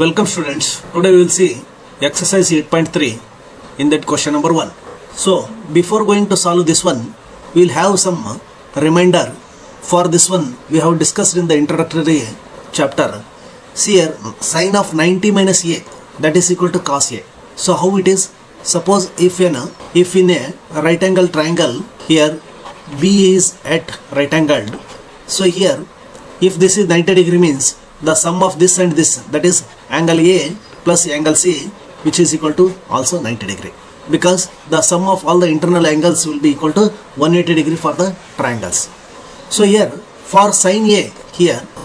Welcome students. Today we will see exercise 8.3 in that question number 1. So before going to solve this one, we will have some reminder. For this one we have discussed in the introductory chapter. See here, sine of 90 minus a, that is equal to cos a. So how it is? Suppose if in a right angle triangle, here B is at right angled. So here if this is 90 degree means the sum of this and this, that is angle A plus angle C, which is equal to also 90 degree, because the sum of all the internal angles will be equal to 180 degree for the triangles. So here for sine A,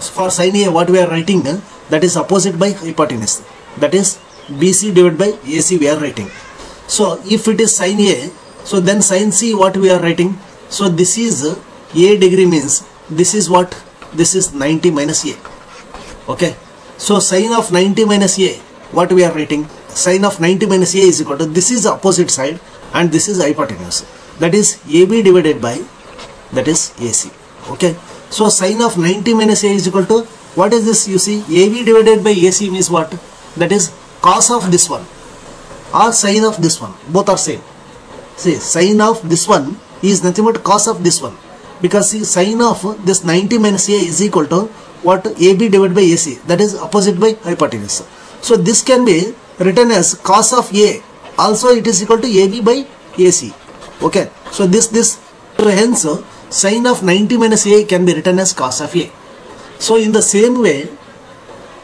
for sine A what we are writing, that is opposite by hypotenuse, that is BC divided by AC we are writing. So if it is sine A, so then sine C what we are writing? So this is A degree means this is what? This is 90 minus A. Okay. So sine of 90 minus A, what we are writing? Sine of 90 minus A is equal to, this is opposite side and this is hypotenuse, that is AB divided by, that is AC. Okay. So sine of 90 minus A is equal to, what is this? You see, AB divided by AC means what? That is cos of this one or sine of this one, both are same. See, sine of this one is nothing but cos of this one, because see, sine of this 90 minus A is equal to what? AB divided by AC, that is opposite by hypotenuse. So this can be written as cos of A, also it is equal to AB by AC. Okay. So this hence sine of 90 minus A can be written as cos of A. So in the same way,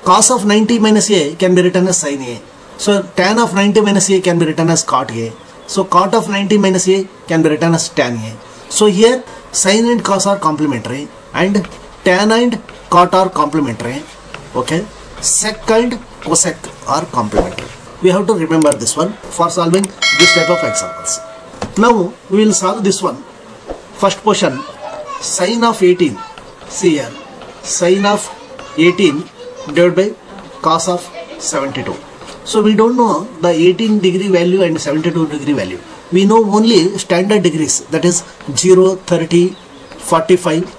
cos of 90 minus A can be written as sin A. So tan of 90 minus A can be written as cot A. So cot of 90 minus A can be written as tan A. So here sin and cos are complementary and tan and cot are complementary. Okay. Sec and cosec are complementary. We have to remember this one for solving this type of examples. Now we will solve this one. First portion, sine of 18. See here, sine of 18 divided by cos of 72. So we don't know the 18 degree value and 72 degree value. We know only standard degrees, that is 0, 30, 45,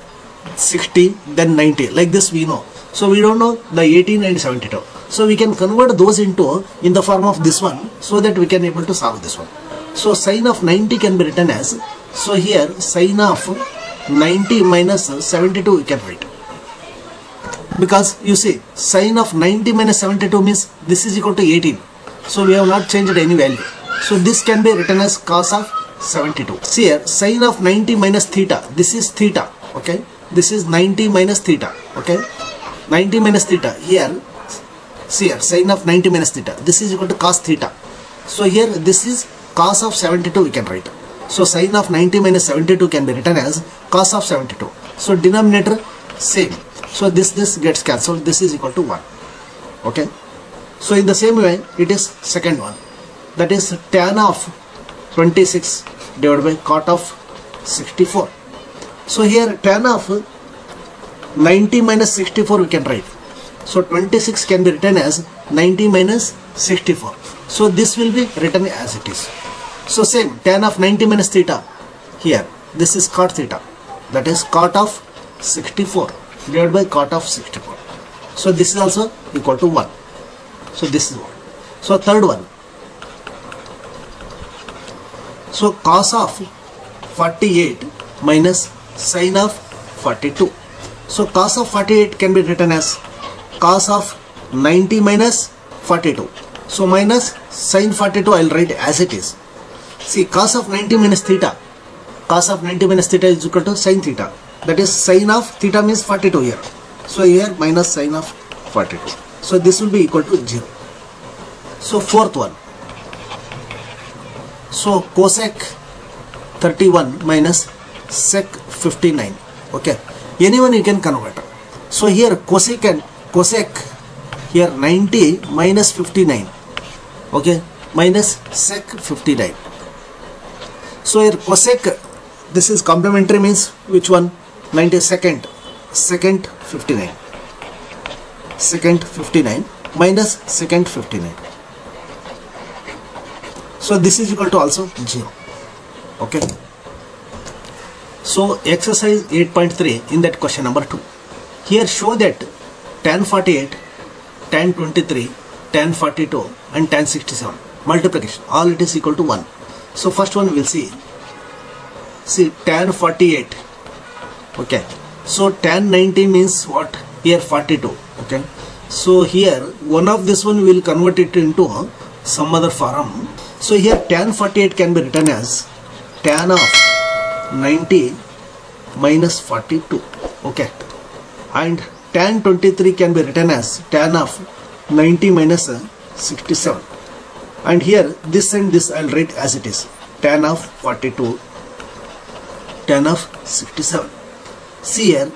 60, then 90. Like this we know. So we don't know the 18 and 72. So we can convert those into in the form of this one, so that we can able to solve this one. So sine of 90 can be written as, so here sine of 90 minus 72 we can write, because you see sine of 90 minus 72 means this is equal to 18. So we have not changed any value. So this can be written as cos of 72. See here, sine of 90 minus theta, this is theta. Okay. This is 90 minus theta. Okay. 90 minus theta. Here, see here, sine of 90 minus theta, this is equal to cos theta. So here this is cos of 72 we can write. So sine of 90 minus 72 can be written as cos of 72. So denominator same. So this gets cancelled. This is equal to 1. Okay. So in the same way it is second one, that is tan of 26 divided by cot of 64. So here tan of 90 minus 64 we can write. So 26 can be written as 90 minus 64. So this will be written as it is. So same, tan of 90 minus theta, here this is cot theta, that is cot of 64 divided by cot of 64. So this is also equal to 1. So this is 1. So third one, so cos of 48 minus sine of 42. So cos of 48 can be written as cos of 90 minus 42. So minus sine 42 I will write as it is. See, cos of 90 minus theta, cos of 90 minus theta is equal to sine theta, that is sine of theta means 42 here. So here minus sine of 42. So this will be equal to 0. So fourth one, so cosec 31 minus sec 59. Okay. Anyone you can convert. So here cosec and cosec, here 90 minus 59. Okay. Minus sec 59. So here cosec, this is complementary means which one? 90 second 59. Secant 59 minus secant 59. So this is equal to also 0. Okay. So exercise 8.3 in that question number 2. Here show that tan 48, tan 23 tan 42 and tan 67. Multiplication, all it is equal to 1. So first one we will see tan 48. Okay, so tan 90 means what? Here 42. Okay, so here one of this one will convert it into some other form. So here tan 48 can be written as tan of 90 minus 42. Okay, and tan 23 can be written as tan of 90 minus 67. And here this and this I'll write as it is, tan of 42, tan of 67. See here,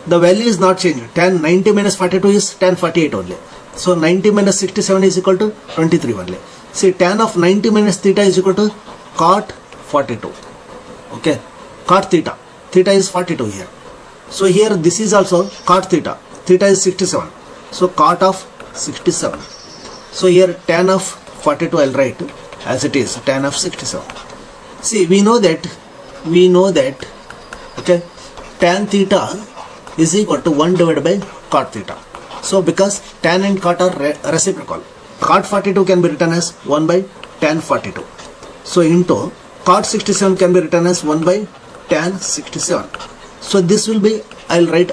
the value is not changed. Tan 90 minus 42 is tan 48 only. So 90 minus 67 is equal to 23 only. See, tan of 90 minus theta is equal to cot 42. Okay, cot theta. Theta is 42 here. So here this is also cot theta. Theta is 67. So cot of 67. So here tan of 42 I'll write as it is, tan of 67. See, we know that, okay, tan theta is equal to 1 divided by cot theta. So because tan and cot are reciprocal, cot 42 can be written as 1 by tan 42. So into cot 67 can be written as 1 by tan 67. So this will be, I'll write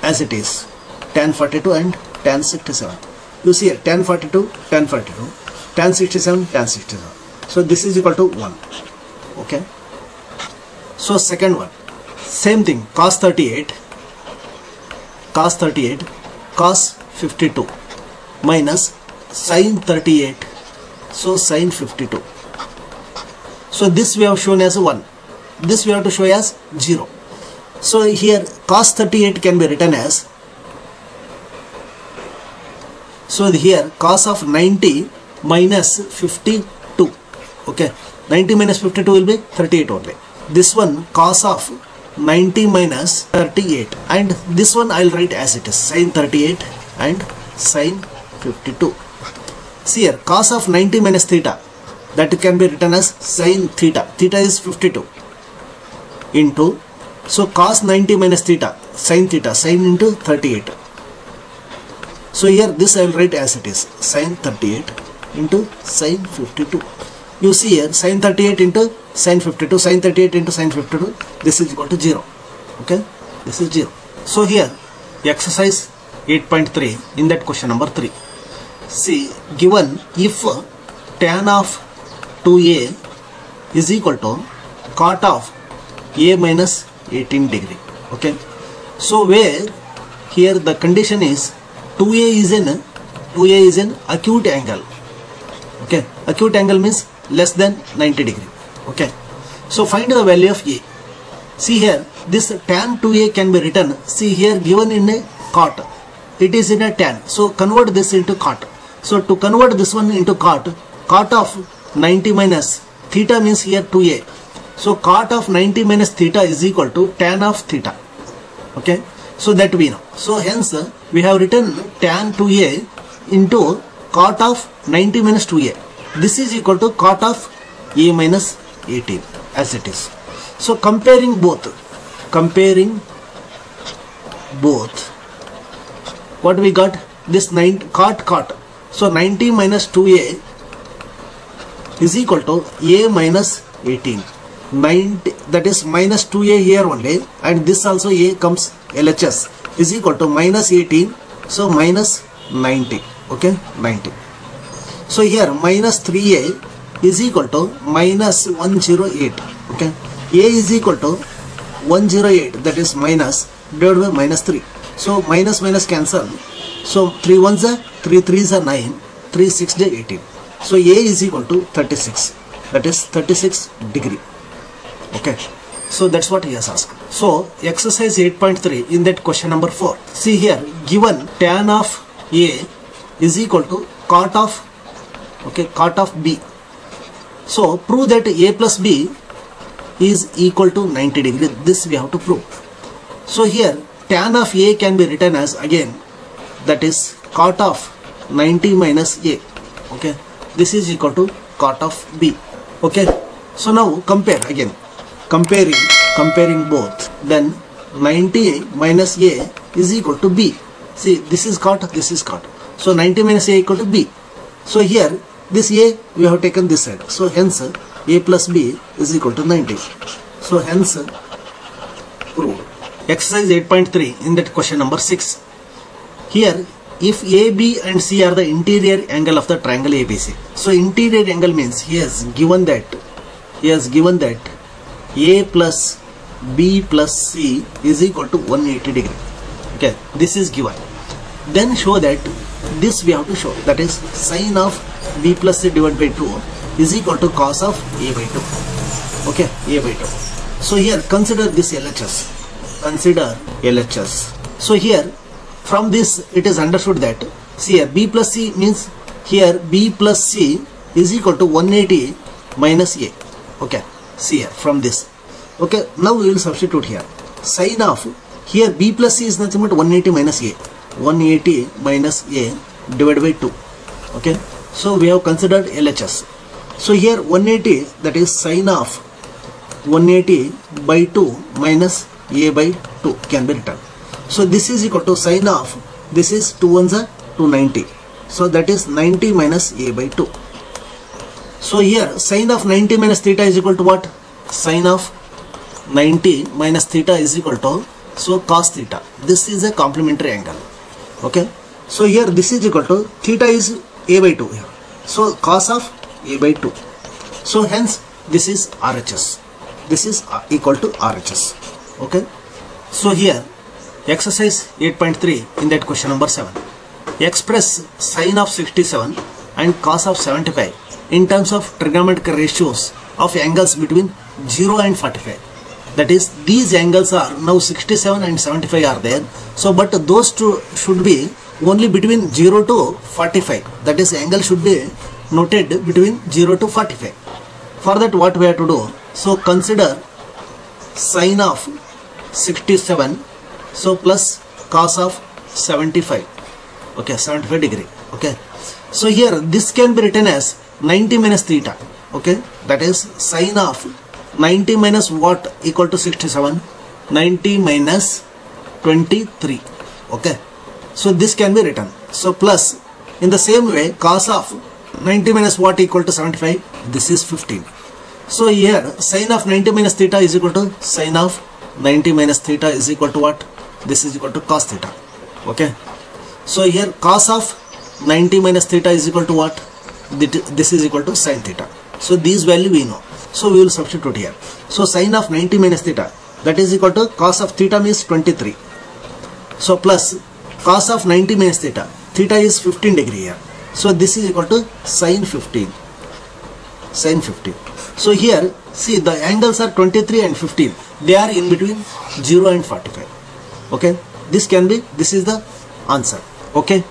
as it is, tan 42 and tan 67. You see here, tan 42, tan 42, tan 67, tan 67. So this is equal to 1. Okay. So second one, same thing, cos 38, cos 52 minus sin 38, so sin 52. So this we have shown as 1. This we have to show as 0. So here cos 38 can be written as, so here cos of 90 minus 52. Okay, 90 minus 52 will be 38 only. This one cos of 90 minus 38, and this one I'll write as it is, sin 38 and sin 52. See here, cos of 90 minus theta, that can be written as sin theta. Theta is 52 into, so cos 90 minus theta, sin into 38. So here this I will write as it is, sin 38 into sin 52. You see here, sin 38 into sin 52, sin 38 into sin 52, this is equal to 0. Okay, this is 0. So here exercise 8.3 in that question number 3. See, given if tan of 2a is equal to cot of a minus 18 degree. Okay, so where here the condition is 2a is an acute angle. Okay, acute angle means less than 90 degree. Okay, so find the value of a. See here, this tan 2a can be written, see here given in a cot, it is in a tan, so convert this into cot. So to convert this one into cot, cot of 90 minus theta means here 2a. So cot of 90 minus theta is equal to tan of theta. Okay, so that we know. So hence we have written tan 2a into cot of 90 minus 2a. This is equal to cot of a minus 18 as it is. So comparing both, what we got, this 9 cot. So 90 minus 2a is equal to a minus 18. 90, that is minus 2a here only, and this also a comes LHS, is equal to minus 18, so minus 90. Okay, 90. So here minus 3a is equal to minus 108. Okay, a is equal to 108, that is minus divided by minus 3. So minus minus cancel. So 3 1s are 3 3s are 9, 3 6 are 18. So a is equal to 36, that is 36 degree. Okay, so that's what he has asked. So exercise 8.3 in that question number 4. See here, given tan of a is equal to cot of, okay, cot of b. So prove that a plus b is equal to 90 degree. This we have to prove. So here tan of a can be written as, again, that is cot of 90 minus a. Okay, this is equal to cot of b. Okay, so now compare again. Comparing both, then 90 minus a is equal to b. See, this is cot, this is cot. So 90 minus a equal to b. So here this A we have taken this side. So hence A plus B is equal to 90. So hence proved. Exercise 8.3 in that question number 6. Here if AB and C are the interior angle of the triangle ABC. So interior angle means he has given that A plus B plus C is equal to 180 degree. Okay, this is given. Then show that this we have to show, that is sine of B plus C divided by 2 is equal to cos of A by 2. Okay, A by 2. So here consider this LHS. Consider LHS. So here from this it is understood that, see here B plus C means here B plus C is equal to 180 minus A. Okay, see here from this. Okay, now we will substitute here sine of, here B plus C is nothing but 180 minus A. 180 minus A divided by 2. Okay, so we have considered LHS. So here 180, that is sine of 180 by 2 minus A by 2 can be written. So this is equal to sine of, this is 2 ones are 290. So that is 90 minus A by 2. So here sine of 90 minus theta is equal to what? Sine of 90 minus theta is equal to, so cos theta. This is a complementary angle. Okay, so here this is equal to, theta is A by 2 here. So cos of A by 2. So hence this is RHS. This is equal to RHS. Okay, so here exercise 8.3 in that question number 7. Express sine of 67 and cos of 75 in terms of trigonometric ratios of angles between 0 and 45. That is, these angles are now 67 and 75 are there. So but those two should be only between 0 to 45. That is, angle should be noted between 0 to 45. For that what we have to do? So consider sine of 67, so plus cos of 75. Okay, 75 degree. Okay, so here this can be written as 90 minus theta. Okay, that is sine of 90 minus what equal to 67? 90 minus 23. Okay, so this can be written. So plus in the same way cos of 90 minus what equal to 75? This is 15. So here sine of 90 minus theta is equal to sine of 90 minus theta is equal to what? This is equal to cos theta. Okay, so here cos of 90 minus theta is equal to what? This is equal to sin theta. So these value we know. So we will substitute here. So sine of 90 minus theta, that is equal to cos of theta means 23. So plus cos of 90 minus theta, theta is 15 degree here. So this is equal to sin 15. Sin 15. So here see the angles are 23 and 15. They are in between 0 and 45. Okay, this can be, this is the answer. Okay.